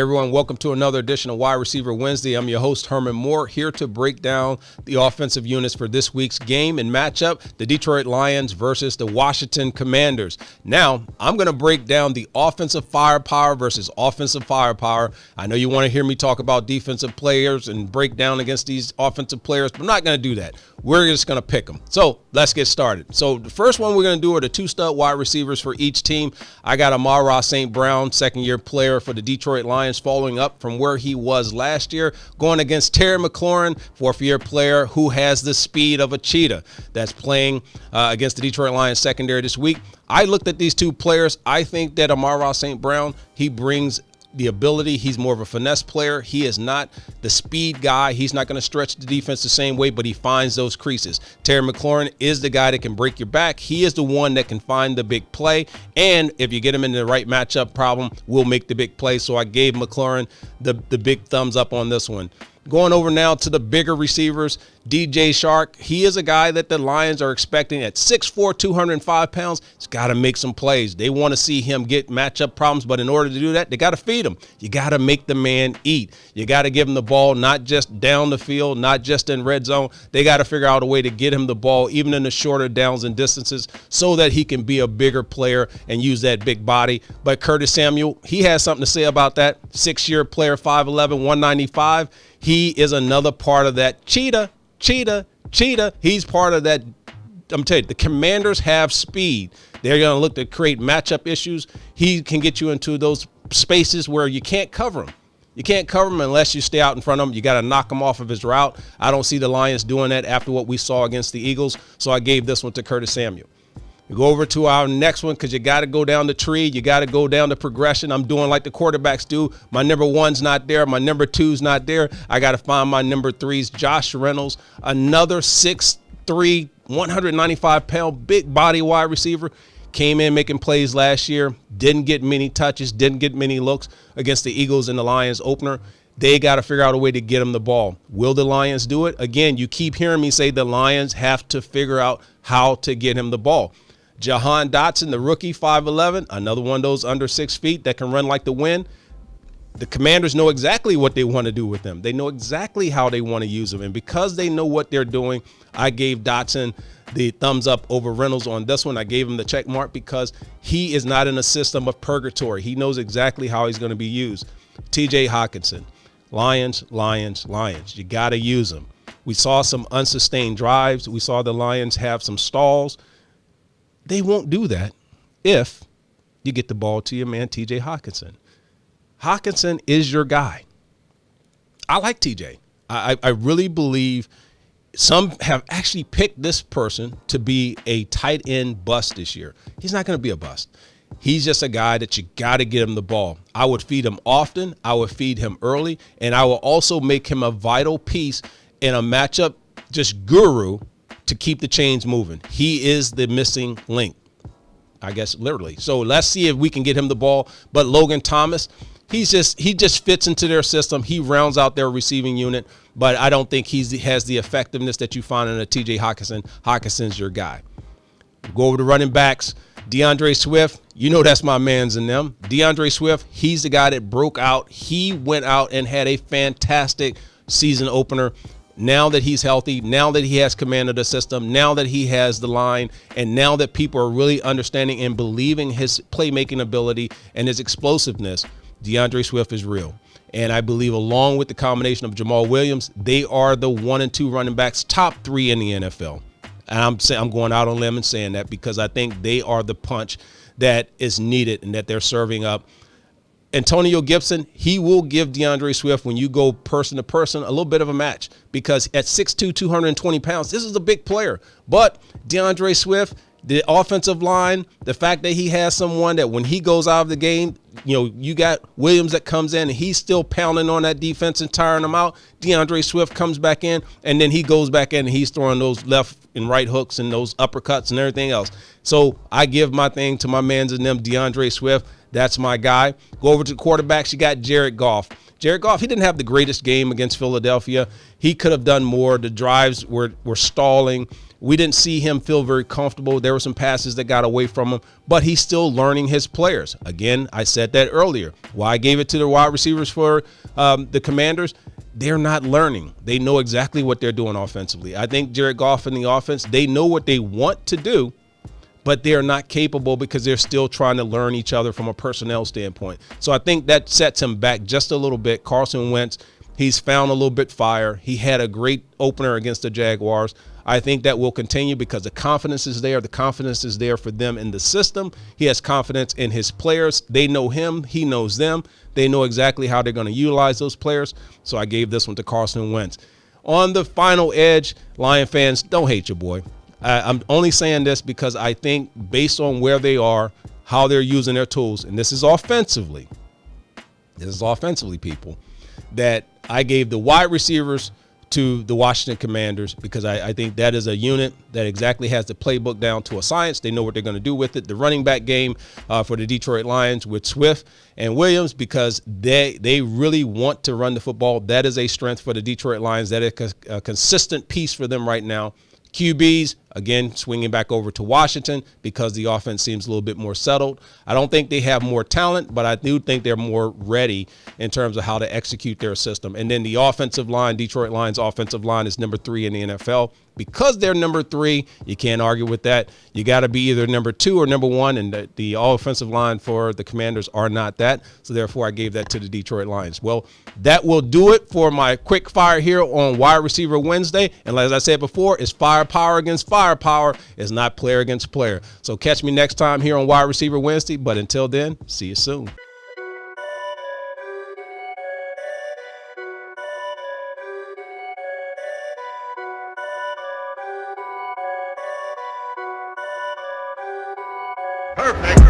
everyone, welcome to another edition of Wide Receiver Wednesday. I'm your host, Herman Moore, here to break down the offensive units for this week's game and matchup, the Detroit Lions versus the Washington Commanders. Now, I'm going to break down the offensive firepower versus offensive firepower. I know you want to hear me talk about defensive players and break down against these offensive players, but I'm not going to do that. We're just going to pick them. So let's get started. So the first one we're going to do are the two stud wide receivers for each team. I got Amon-Ra St. Brown, second-year player for the Detroit Lions, following up from where he was last year, going against Terry McLaurin, fourth-year player who has the speed of a cheetah, that's playing against the Detroit Lions secondary this week. I looked at these two players. I think that Amon-Ra St. Brown, he brings the ability. He's more of a finesse player. He is not the speed guy. He's not going to stretch the defense the same way, but he finds those creases. Terry McLaurin is the guy that can break your back. He is the one that can find the big play, and if you get him in the right matchup problem, will make the big play. So I gave McLaurin the big thumbs up on this one. Going over now to the bigger receivers, DJ Chark. He is a guy that the Lions are expecting at 6'4", 205 pounds. He's got to make some plays. They want to see him get matchup problems, but in order to do that, they got to feed him. You got to make the man eat. You got to give him the ball, not just down the field, not just in red zone. They got to figure out a way to get him the ball, even in the shorter downs and distances, so that he can be a bigger player and use that big body. But Curtis Samuel, he has something to say about that. 6-year player, 5'11", 195. He is another part of that cheetah. He's part of that. I'm telling you, the Commanders have speed. They're going to look to create matchup issues. He can get you into those spaces where you can't cover him. You can't cover him unless you stay out in front of him. You got to knock him off of his route. I don't see the Lions doing that after what we saw against the Eagles, so I gave this one to Curtis Samuel. We go over to our next one because you got to go down the tree. You got to go down the progression. I'm doing like the quarterbacks do. My number one's not there. My number two's not there. I got to find my number threes. Josh Reynolds, another 6'3", 195-pound, big body wide receiver. Came in making plays last year. Didn't get many touches. Didn't get many looks against the Eagles in the Lions opener. They got to figure out a way to get him the ball. Will the Lions do it? Again, you keep hearing me say the Lions have to figure out how to get him the ball. Jahan Dotson, the rookie, 5'11", another one of those under 6 feet that can run like the wind. The Commanders know exactly what they want to do with him. They know exactly how they want to use him. And because they know what they're doing, I gave Dotson the thumbs up over Reynolds on this one. I gave him the check mark because he is not in a system of purgatory. He knows exactly how he's going to be used. TJ Hockenson, Lions. You got to use him. We saw some unsustained drives. We saw the Lions have some stalls. They won't do that if you get the ball to your man, TJ Hockenson. Hockenson is your guy. I like TJ. I really believe some have actually picked this person to be a tight end bust this year. He's not going to be a bust. He's just a guy that you got to get him the ball. I would feed him often. I would feed him early. And I will also make him a vital piece in a matchup, just guru, to keep the chains moving. He is the missing link, I guess, literally. So let's see if we can get him the ball. But Logan Thomas, he just fits into their system. He rounds out their receiving unit, but I don't think he has the effectiveness that you find in a TJ Hockenson. Hockenson's your guy. Go over to running backs. DAndre Swift, you know that's my man's in them. DAndre Swift, he's the guy that broke out. He went out and had a fantastic season opener. Now that he's healthy, now that he has command of the system, now that he has the line, and now that people are really understanding and believing his playmaking ability and his explosiveness, DAndre Swift is real. And I believe along with the combination of Jamal Williams, they are the 1 and 2 running backs, top 3 in the NFL. And I'm going out on a limb and saying that because I think they are the punch that is needed and that they're serving up. Antonio Gibson, he will give DAndre Swift, when you go person to person, a little bit of a match because at 6'2", 220 pounds, this is a big player. But DAndre Swift, the offensive line, the fact that he has someone that when he goes out of the game, you got Williams that comes in and he's still pounding on that defense and tiring them out. DAndre Swift comes back in and then he goes back in and he's throwing those left and right hooks and those uppercuts and everything else. So I give my thing to my mans and them, DAndre Swift. That's my guy. Go over to quarterbacks. You got Jared Goff. Jared Goff, he didn't have the greatest game against Philadelphia. He could have done more. The drives were stalling. We didn't see him feel very comfortable. There were some passes that got away from him, but he's still learning his players. Again, I said that earlier. Why I gave it to the wide receivers for the Commanders, they're not learning. They know exactly what they're doing offensively. I think Jared Goff and the offense, they know what they want to do, but they're not capable because they're still trying to learn each other from a personnel standpoint. So I think that sets him back just a little bit. Carson Wentz, he's found a little bit fire. He had a great opener against the Jaguars. I think that will continue because the confidence is there. The confidence is there for them in the system. He has confidence in his players. They know him. He knows them. They know exactly how they're going to utilize those players. So I gave this one to Carson Wentz. On the final edge, Lion fans, don't hate your boy. I'm only saying this because I think based on where they are, how they're using their tools, and this is offensively, people, that I gave the wide receivers to the Washington Commanders because I think that is a unit that exactly has the playbook down to a science. They know what they're going to do with it. The running back game for the Detroit Lions with Swift and Williams, because they really want to run the football. That is a strength for the Detroit Lions. That is a consistent piece for them right now. QBs, again, swinging back over to Washington because the offense seems a little bit more settled. I don't think they have more talent, but I do think they're more ready in terms of how to execute their system. And then the offensive line, Detroit Lions offensive line is number 3 in the NFL. Because they're number 3, you can't argue with that. You got to be either number 2 or number 1, and the offensive line for the Commanders are not that. So therefore, I gave that to the Detroit Lions. Well, that will do it for my quick fire here on Wide Receiver Wednesday. And as I said before, it's firepower against firepower. It's not player against player. So catch me next time here on Wide Receiver Wednesday. But until then, see you soon. Perfect.